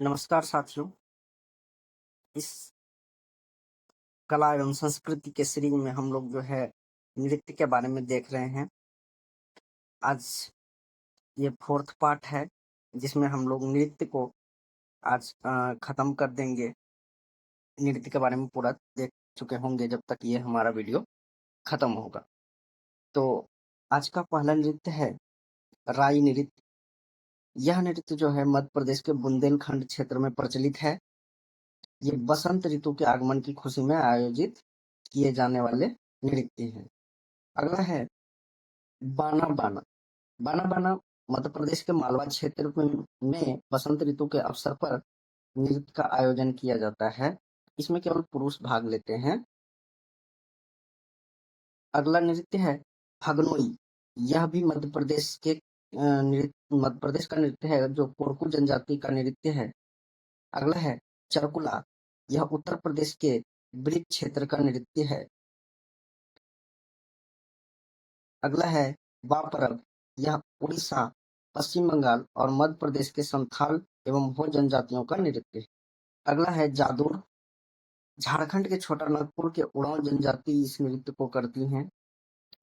नमस्कार साथियों। इस कला एवं संस्कृति के सीरीज में हम लोग जो है नृत्य के बारे में देख रहे हैं। आज ये 4th पार्ट है जिसमें हम लोग नृत्य को आज खत्म कर देंगे। नृत्य के बारे में पूरा देख चुके होंगे जब तक ये हमारा वीडियो खत्म होगा। तो आज का पहला नृत्य है राई नृत्य। यह नृत्य जो है मध्य प्रदेश के बुंदेलखंड क्षेत्र में प्रचलित है। ये बसंत ऋतु के आगमन की खुशी में आयोजित किए जाने वाले नृत्य हैं। अगला है बाना बाना। बाना बाना मध्य प्रदेश के मालवा क्षेत्र में बसंत ऋतु के अवसर पर नृत्य का आयोजन किया जाता है। इसमें केवल पुरुष भाग लेते हैं। अगला नृत्य है फगनोई। यह भी मध्य प्रदेश के मध्य प्रदेश का नृत्य है जो कोरकू जनजाति का नृत्य है। अगला है चरकुला। यह उत्तर प्रदेश के ब्रिज क्षेत्र का नृत्य है। अगला है बापरब। यह उड़ीसा, पश्चिम बंगाल और मध्य प्रदेश के संथाल एवं हो जनजातियों का नृत्य है। अगला है जादूर। झारखंड के छोटा नागपुर के उड़ाव जनजाति इस नृत्य को करती हैं।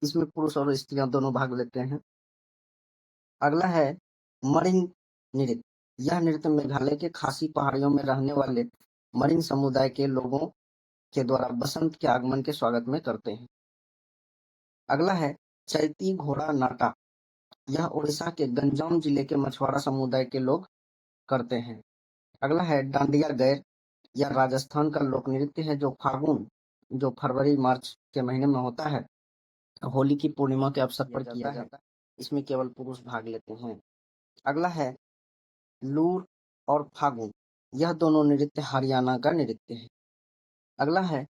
इसमें पुरुष और स्त्रियां दोनों भाग लेते हैं। अगला है मरिंग नृत्य। यह नृत्य मेघालय के खासी पहाड़ियों में रहने वाले मरिंग समुदाय के लोगों के द्वारा बसंत के आगमन के स्वागत में करते हैं। अगला है चैती घोड़ा नाटा। यह उड़ीसा के गंजाम जिले के मछुआरा समुदाय के लोग करते हैं। अगला है डांडिया गैर। यह राजस्थान का लोक नृत्य है जो फरवरी मार्च के महीने में होता है। होली की पूर्णिमा के अवसर पर किया जाता है। इसमें केवल पुरुष भाग लेते हैं। अगला है लूर और फागुन। यह दोनों नृत्य हरियाणा का नृत्य है। अगला है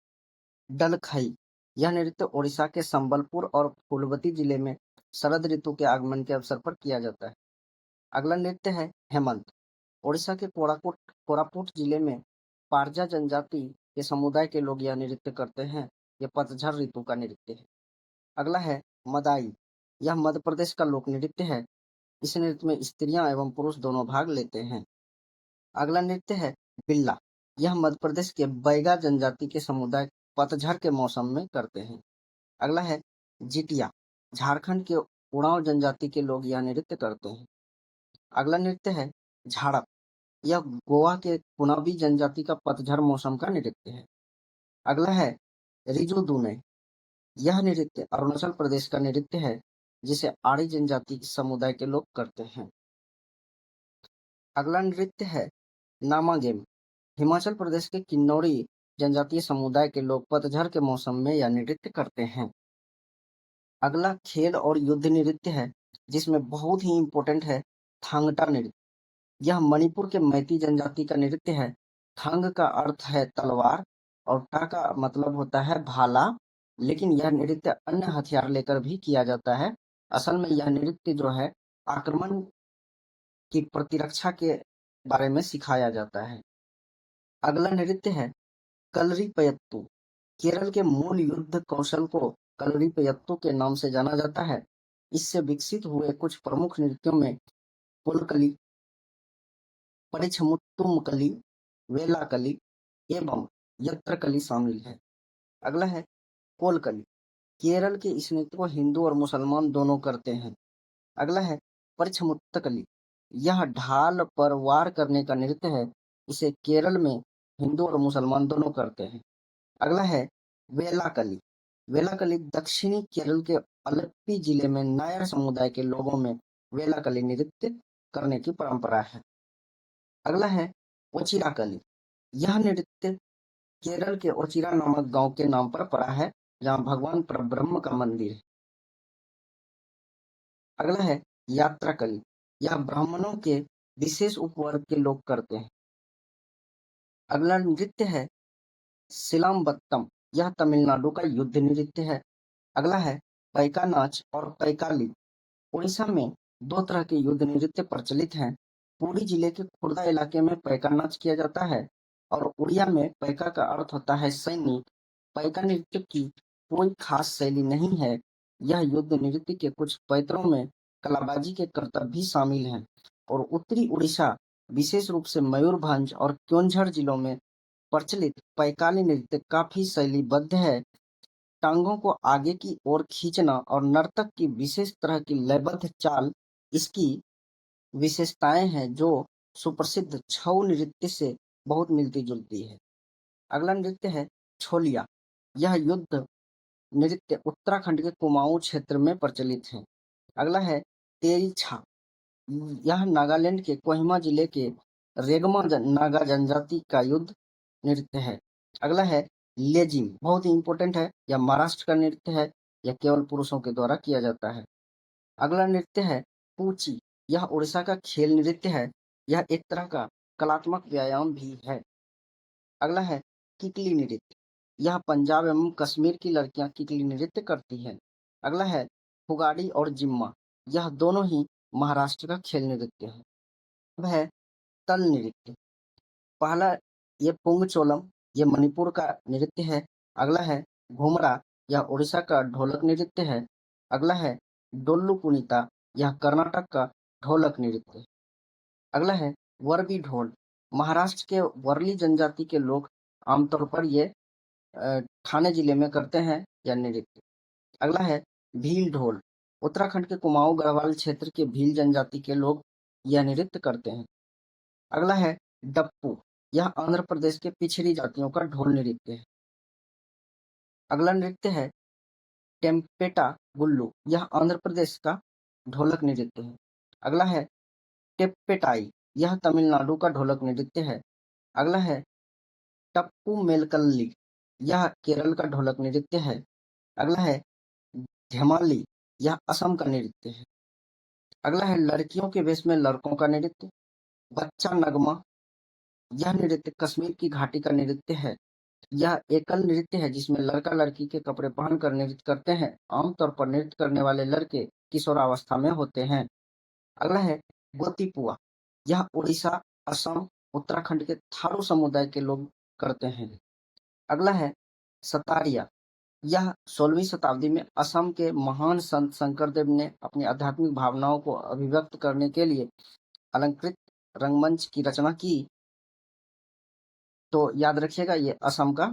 डलखई। यह नृत्य उड़ीसा के संबलपुर और फूलवती जिले में शरद ऋतु के आगमन के अवसर पर किया जाता है। अगला नृत्य है हेमंत। उड़ीसा के कोरापुट जिले में पारजा जनजाति के समुदाय के लोग यह नृत्य करते हैं। यह पतझड़ ऋतु का नृत्य है। अगला है मदाई। यह मध्य प्रदेश का लोक नृत्य है। इस नृत्य में स्त्रियां एवं पुरुष दोनों भाग लेते हैं। अगला नृत्य है बिल्ला। यह मध्य प्रदेश के बैगा जनजाति के समुदाय पतझड़ के मौसम में करते हैं। अगला है जितिया। झारखंड के उड़ाव जनजाति के लोग यह नृत्य करते हैं। अगला नृत्य है झाड़प। यह गोवा के कुनाबी जनजाति का पतझड़ मौसम का नृत्य है। अगला है रिजू दुने। यह नृत्य अरुणाचल प्रदेश का नृत्य है जिसे आड़ी जनजाति समुदाय के लोग करते हैं। अगला नृत्य है नामागेम। हिमाचल प्रदेश के किन्नौरी जनजातीय समुदाय के लोग पतझड़ के मौसम में यह नृत्य करते हैं। अगला खेल और युद्ध नृत्य है जिसमें बहुत ही इंपॉर्टेंट है थांगटा नृत्य। यह मणिपुर के मैती जनजाति का नृत्य है। थांग का अर्थ है तलवार और टा का मतलब होता है भाला, लेकिन यह नृत्य अन्य हथियार लेकर भी किया जाता है। असल में यह नृत्य जो है आक्रमण की प्रतिरक्षा के बारे में सिखाया जाता है। अगला नृत्य है कलरीपयत्तु। केरल के मूल युद्ध कौशल को कलरीपयत्तु के नाम से जाना जाता है। इससे विकसित हुए कुछ प्रमुख नृत्यों में कोलकली, परिछमुत्तुमकली, वेलाकली एवं यत्रकली शामिल है। अगला है कोलकली। केरल के इस नृत्य को हिंदू और मुसलमान दोनों करते हैं। अगला है परिछमुत्तकली। यह ढाल पर वार करने का नृत्य है। इसे केरल में हिंदू और मुसलमान दोनों करते हैं। अगला है वेलाकली। वेलाकली दक्षिणी केरल के अलेप्पी जिले में नायर समुदाय के लोगों में वेलाकली नृत्य करने की परंपरा है। अगला है ओचिराकली। यह नृत्य केरल के ओचिरा नामक गांव के नाम पर पड़ा है जहां भगवान परब्रह्म का मंदिर है। अगला है यात्राकली। यह ब्राह्मणों के विशेष उपवर्ग के लोग करते हैं। अगला नृत्य है सिलाम्बत्तम। यह तमिलनाडु का युद्ध नृत्य है। अगला है पैका नाच और पैकाली। उड़ीसा में दो तरह के युद्ध नृत्य प्रचलित हैं। पुरी जिले के खुर्दा इलाके में पैका नाच किया जाता है और उड़िया में पैका का अर्थ होता है सैनिक। पैका नृत्य की कोई खास शैली नहीं है। यह युद्ध नृत्य के कुछ पैतरों में कलाबाजी के करतब भी शामिल हैं और उत्तरी उड़ीसा विशेष रूप से मयूरभंज और क्योंझर जिलों में प्रचलित पैकाली नृत्य काफी शैलीबद्ध है। टांगों को आगे की ओर खींचना और नर्तक की विशेष तरह की लयबद्ध चाल इसकी विशेषताएं हैं, जो सुप्रसिद्ध छऊ नृत्य से बहुत मिलती जुलती है। अगला नृत्य है छोलिया। यह युद्ध नृत्य उत्तराखंड के कुमाऊं क्षेत्र में प्रचलित है। अगला है तेरी छा। यह नागालैंड के कोहिमा जिले के रेगमा नागा जनजाति का युद्ध नृत्य है। अगला है लेजिम, बहुत ही इंपॉर्टेंट है। यह महाराष्ट्र का नृत्य है। यह केवल पुरुषों के द्वारा किया जाता है। अगला नृत्य है पूची। यह उड़ीसा का खेल नृत्य है। यह एक तरह का कलात्मक व्यायाम भी है। अगला है किकली नृत्य। यह पंजाब एवं कश्मीर की लड़कियां किकली नृत्य करती हैं। अगला है फुगाड़ी और जिम्मा। यह दोनों ही महाराष्ट्र का खेल नृत्य है। अब है तल नृत्य। पहला ये पुंगचोलम, ये मणिपुर का नृत्य है। अगला है घुमरा, यह उड़ीसा का ढोलक नृत्य है। अगला है डोल्लू कुनीता, यह कर्नाटक का ढोलक नृत्य। अगला है वर्बी ढोल। महाराष्ट्र के वर्ली जनजाति के लोग आमतौर पर ये ठाणे जिले में करते हैं यह नृत्य। अगला है भील ढोल। उत्तराखंड के कुमाऊं गढ़वाल क्षेत्र के भील जनजाति के लोग यह नृत्य करते हैं। अगला है डप्पू। यह आंध्र प्रदेश के पिछड़ी जातियों का ढोल नृत्य है। अगला नृत्य है टेम्पेटा गुल्लू। यह आंध्र प्रदेश का ढोलक नृत्य है। अगला है टेप्पेटाई। यह तमिलनाडु का ढोलक नृत्य है। अगला है टप्पू मेलकल्ली। यह केरल का ढोलक नृत्य है। अगला है धेमाली। यह असम का नृत्य है। अगला है लड़कियों के वेश में लड़कों का नृत्य। बच्चा नगमा। यह नृत्य कश्मीर की घाटी का नृत्य है। यह एकल नृत्य है जिसमें लड़का लड़की के कपड़े पहनकर नृत्य करते हैं। आमतौर पर नृत्य करने वाले लड़के किशोरावस्था में होते हैं। अगला है गोतीपुआ। यह उड़ीसा, असम, उत्तराखंड के थारू समुदाय के लोग करते हैं। अगला है सतारिया। यह 16वीं शताब्दी में असम के महान संत शंकरदेव ने अपनी आध्यात्मिक भावनाओं को अभिव्यक्त करने के लिए अलंकृत रंगमंच की रचना की। तो याद रखिएगा ये असम का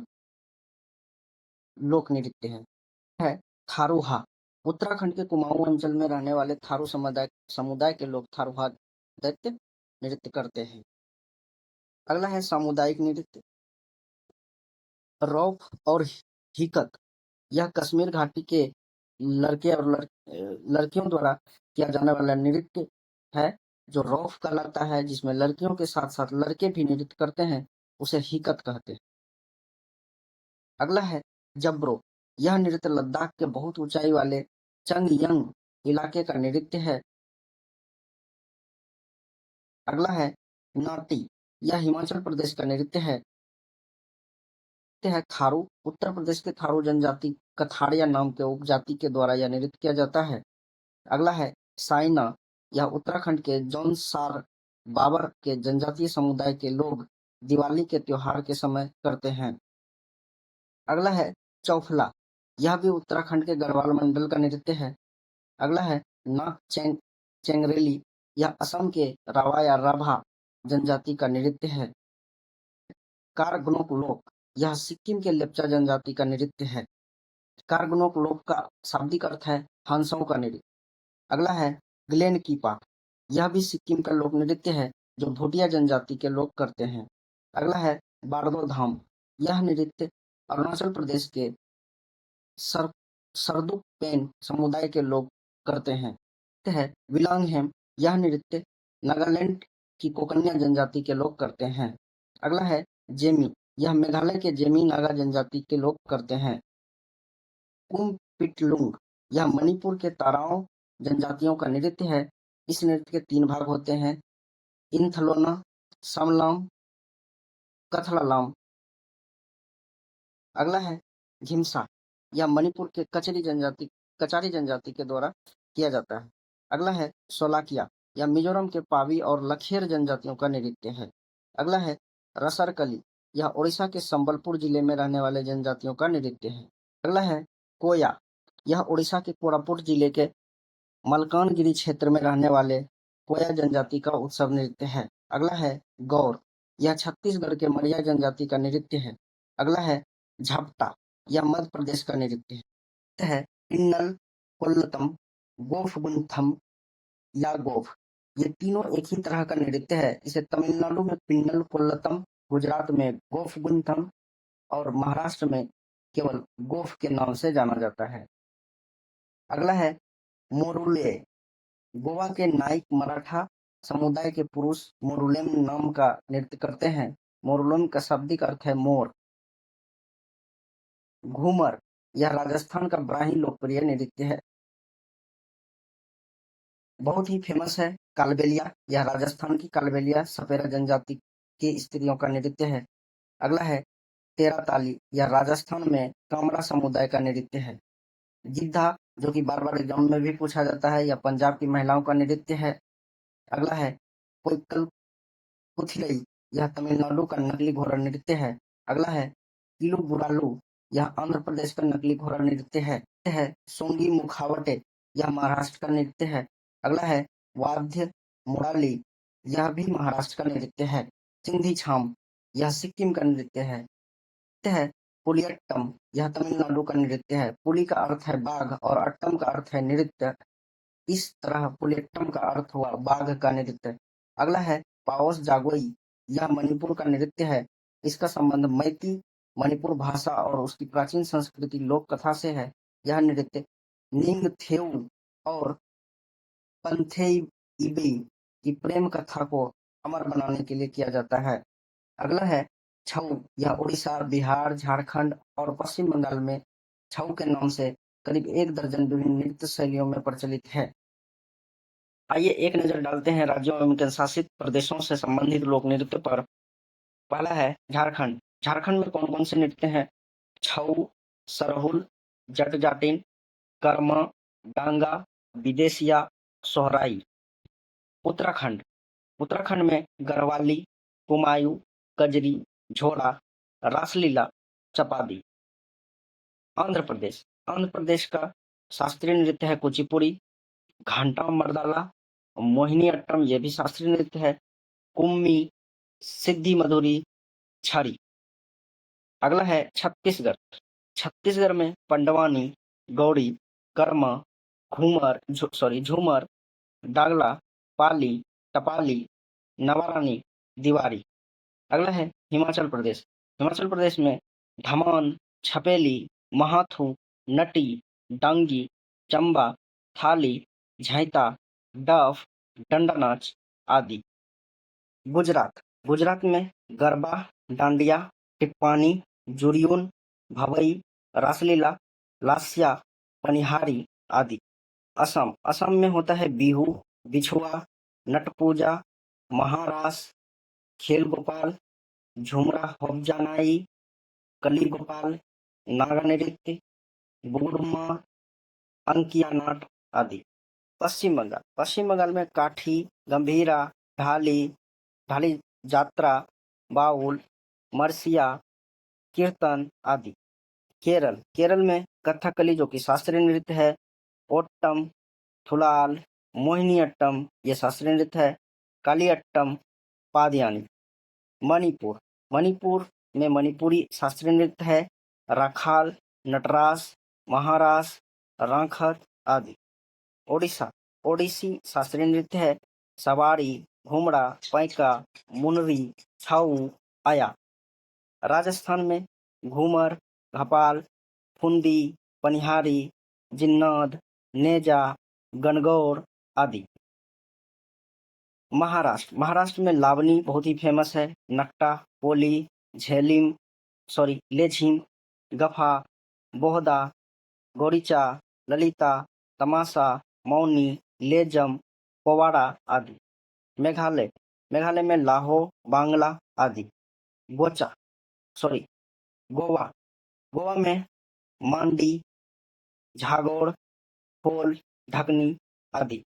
लोक नृत्य है थारूहा। उत्तराखंड के कुमाऊं अंचल में रहने वाले थारू समुदाय के लोग थारूहा नृत्य नृत्य करते हैं। अगला है सामुदायिक नृत्य रौफ और हिकत। यह कश्मीर घाटी के लड़के और लड़कियों द्वारा किया जाने वाला नृत्य है जो रौफ कहलाता है, जिसमें लड़कियों के साथ साथ लड़के भी नृत्य करते हैं, उसे हिकत कहते हैं। अगला है जब्रो। यह नृत्य लद्दाख के बहुत ऊंचाई वाले चंगयंग इलाके का नृत्य है। अगला है नाटी। यह हिमाचल प्रदेश का नृत्य है। थारू। उत्तर प्रदेश के थारू जनजाति कथाड़िया नाम के उपजाति के द्वारा यह नृत्य किया जाता है। अगला है साइना। यह उत्तराखंड के जौनसार बाबर के जनजातीय समुदाय के लोग दिवाली के त्योहार के समय करते हैं। अगला है चौफला। यह भी उत्तराखंड के गढ़वाल मंडल का नृत्य है। अगला है नाक चेंगरेली। यह असम के रावा या राभा जनजाति का नृत्य है। कारगनोक लोक। यह सिक्किम के लेप्चा जनजाति का नृत्य है। कारगनोक लोक का शाब्दिक अर्थ है हंसों का नृत्य। अगला है ग्लेन कीपा। यह भी सिक्किम का लोक नृत्य है जो भूटिया जनजाति के लोग करते हैं। अगला है बारदो धाम। यह नृत्य अरुणाचल प्रदेश के सरदुकपेन समुदाय के लोग करते हैं। है विलांगहेम। यह नृत्य नागालैंड की कोकनिया जनजाति के लोग करते हैं। अगला है जेमी। यह मेघालय के जेमी नागा जनजाति के लोग करते हैं। कुमपिटलुंग। यह मणिपुर के ताराओं जनजातियों का नृत्य है। इस नृत्य के 3 भाग होते हैं, इंथलोना, समलाम, कथलालाम। अगला है घिमसा। यह मणिपुर के कचारी जनजाति के द्वारा किया जाता है। अगला है सोलाकिया। यह मिजोरम के पावी और लखेर जनजातियों का नृत्य है। अगला है रसरकली। यह उड़ीसा के संबलपुर जिले में रहने वाले जनजातियों का नृत्य है। अगला है कोया। यह उड़ीसा के कोरापुट जिले के मलकानगिरी क्षेत्र में रहने वाले कोया जनजाति का उत्सव नृत्य है। अगला है गौर, यह छत्तीसगढ़ के मरिया जनजाति का नृत्य है। अगला है झपटा, यह मध्य प्रदेश का नृत्य है। है पिन्नल, कोल्लतम, गोफगुंथम या गोफ, ये तीनों एक ही तरह का नृत्य है। इसे तमिलनाडु में पिन्नल कोल्लतम, गुजरात में गोफगुंथम और महाराष्ट्र में केवल गोफ के नाम से जाना जाता है। अगला है मोरुले, गोवा के नाइक मराठा समुदाय के पुरुष मोरुलेम नाम का नृत्य करते हैं। मोरुलेम का शाब्दिक अर्थ है मोर। घूमर, यह राजस्थान का बड़ा ही लोकप्रिय नृत्य है, बहुत ही फेमस है। कालबेलिया, यह राजस्थान की कालबेलिया सपेरा जनजाति की स्त्रियों का नृत्य है। अगला है तेरा ताली, यह राजस्थान में कामरा समुदाय का नृत्य है। गिद्धा, जो कि बार बार एग्जाम में भी पूछा जाता है, यह पंजाब की महिलाओं का नृत्य है। अगला है कोइकल पुथिरई, यह तमिलनाडु का नकली घोड़ा नृत्य है। अगला है किलू बुरालू, यह आंध्र प्रदेश का नकली घोड़ा नृत्य है। सोंगी मुखावटे, यह महाराष्ट्र का नृत्य है। अगला है वाद्य मुराली, यह भी महाराष्ट्र का नृत्य है। सिंधी छाम, यह सिक्किम का नृत्य है। पुलियट्टम, यह तमिलनाडु का नृत्य है। पुली का अर्थ है बाघ और अट्टम का अर्थ है नृत्य, इस तरह पुलियट्टम का अर्थ हुआ बाघ का नृत्य। अगला है पाओस जागोई, यह मणिपुर का नृत्य है। इसका संबंध मैती मणिपुर भाषा और उसकी प्राचीन संस्कृति लोक कथा से है। यह नृत्य निंगथेउ और पंथेइबी की प्रेम कथा को अमर बनाने के लिए किया जाता है। अगला है छऊ, यह उड़ीसा, बिहार, झारखंड और पश्चिम बंगाल में छऊ के नाम से करीब 1 दर्जन विभिन्न नृत्य शैलियों में प्रचलित है। आइए एक नजर डालते हैं राज्यों एवं केंद्रशासित प्रदेशों से संबंधित लोक नृत्य पर। पहला है झारखंड। झारखंड में कौन कौन से नृत्य हैं? छऊ, सरहुल, जट जाटिन, कर्मा, डांगा, विदेशिया, सोहराई। उत्तराखंड। उत्तराखंड में गढ़वाली, कुमायूं, कजरी, झोड़ा, रासलीला, चपादी। आंध्र प्रदेश। आंध्र प्रदेश का शास्त्रीय नृत्य है कुचिपुड़ी, घंटा मर्दाला, मोहिनी अट्टम, ये भी शास्त्रीय नृत्य है। कुम्मी, सिद्धि मधुरी, छड़ी। अगला है छत्तीसगढ़। छत्तीसगढ़ में पंडवानी, गौड़ी, कर्मा, झूमर, डागला, पाली, टपाली, नवारानी, दीवारी। अगला है हिमाचल प्रदेश। हिमाचल प्रदेश में धमान, छपेली, महाथू, नटी, डांगी, चंबा, थाली, झैता, डफ, डंडा नाच आदि। गुजरात। गुजरात में गरबा, डांडिया, टिप्पानी, जुरियून, भवई, रासलीला, लास्या, पनिहारी आदि। असम। असम में होता है बिहू, बिछुआ, नटपूजा, महारास, खेल गोपाल, झुमरा होबजानाई, कली गोपाल, नागा नृत्य, बुगुरुम्मा, अंकिया नाट आदि। पश्चिम बंगाल। पश्चिम बंगाल में काठी, गंभीरा, ढाली, ढाली जात्रा, बाउल, मरसिया, कीर्तन आदि। केरल। केरल में कथकली, जो कि शास्त्रीय नृत्य है, ओट्टम, थुलाल, मोहिनीअट्टम, ये शास्त्रीय नृत्य है, कालियट्टम, पादयानी। मणिपुर। मणिपुर में मणिपुरी शास्त्रीय नृत्य है, राखाल, नटरास, महारास, रांखत आदि। ओडिशा। ओडिसी शास्त्रीय नृत्य है, सवारी, घुमड़ा, पैका, मुनरी, छाऊ, आया। राजस्थान में घूमर, भपाल, फुंदी, पनिहारी, जिन्नाद, नेजा, गणगौर आदि। महाराष्ट्र। महाराष्ट्र में लावनी बहुत ही फेमस है, नट्टा, पोली, लेझिम, गफा, बोहदा, गोरिचा, ललिता, तमाशा, मौनी, लेजम, पोवाड़ा आदि। मेघालय। मेघालय में लाहो, बांग्ला आदि। गोवा। गोवा में मांडी, झागोड़, खोल, ढकनी आदि।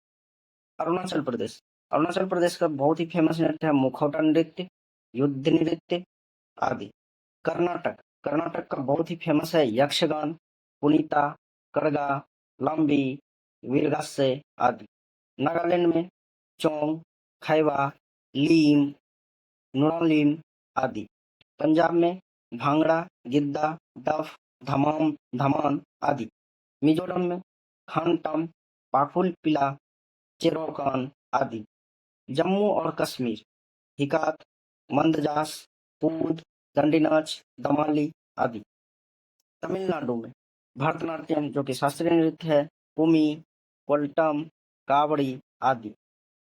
अरुणाचल प्रदेश। अरुणाचल प्रदेश का बहुत ही फेमस नृत्य है मुखौटा नृत्य, युद्ध नृत्य आदि। कर्नाटक। कर्नाटक का बहुत ही फेमस है यक्षगान, पुनीता, करगा, लाम्बी, वीरगासे आदि। नागालैंड में चोंग, खैवा, लीम, नुरालीम आदि। पंजाब में भांगड़ा, गिद्दा, डफ, धमाम, धमान आदि। मिजोरम में खानटम, पाकुल पिला, चेरोकान आदि। जम्मू और कश्मीर हिकात, मंदजास, पूद, दंडीनाच, दमाली आदि। तमिलनाडु में भरतनाट्यम जो कि शास्त्रीय नृत्य है, कुमी, कोल्टम, कावड़ी आदि।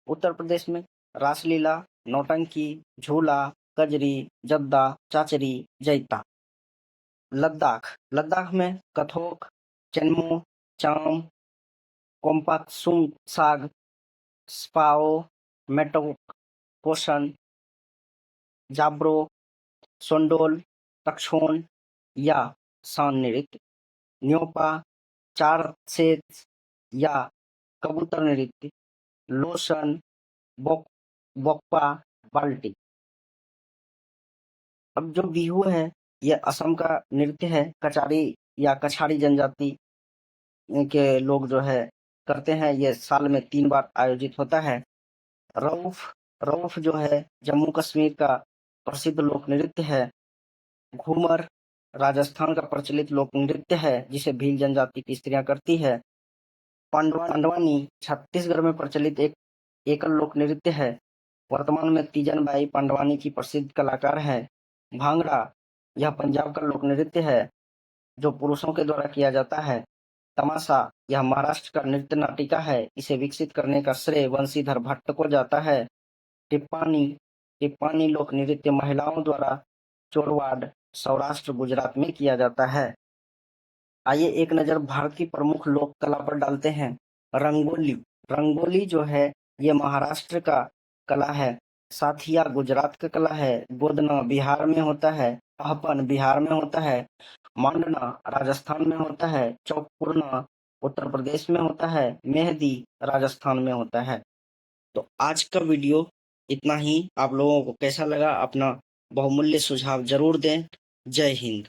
उत्तर प्रदेश में रासलीला, नौटंकी, झूला, कजरी, जद्दा, चाचरी, जैता। लद्दाख में कथोक, चेनमो, चाम, कोम्पात्सुम साग, स्पाओ, मेटोक, कोशन, जाब्रो, सोंडोल, तक्षोन या सान नृत्य। न्योपा, चार सेत या कबूतर नृत्य, लोसन, बोकपा, बाल्टी। अब जो बिहू है यह असम का नृत्य है। कचारी या कछाड़ी जनजाति के लोग जो है करते हैं। ये साल में 3 बार आयोजित होता है। रऊफ जो है जम्मू कश्मीर का प्रसिद्ध लोक नृत्य है। घूमर राजस्थान का प्रचलित लोक नृत्य है जिसे भील जनजाति की स्त्रियां करती है। पांडवानी छत्तीसगढ़ में प्रचलित एक एकल लोक नृत्य है। वर्तमान में तीजन बाई पांडवानी की प्रसिद्ध कलाकार है। भांगड़ा यह पंजाब का लोक नृत्य है जो पुरुषों के द्वारा किया जाता है। तमाशा यह महाराष्ट्र का नृत्य नाटिका है। इसे विकसित करने का श्रेय वंशीधर भट्ट को जाता है। टिप्पानी लोक नृत्य महिलाओं द्वारा चोरवाड सौराष्ट्र गुजरात में किया जाता है। आइए एक नजर भारत की प्रमुख लोक कला पर डालते हैं। रंगोली जो है ये महाराष्ट्र का कला है। साथिया गुजरात का कला है। गोदना बिहार में होता है। अहपन बिहार में होता है। मांडना राजस्थान में होता है। चौकपुरना उत्तर प्रदेश में होता है। मेहंदी राजस्थान में होता है। तो आज का वीडियो इतना ही। आप लोगों को कैसा लगा अपना बहुमूल्य सुझाव जरूर दें। जय हिंद।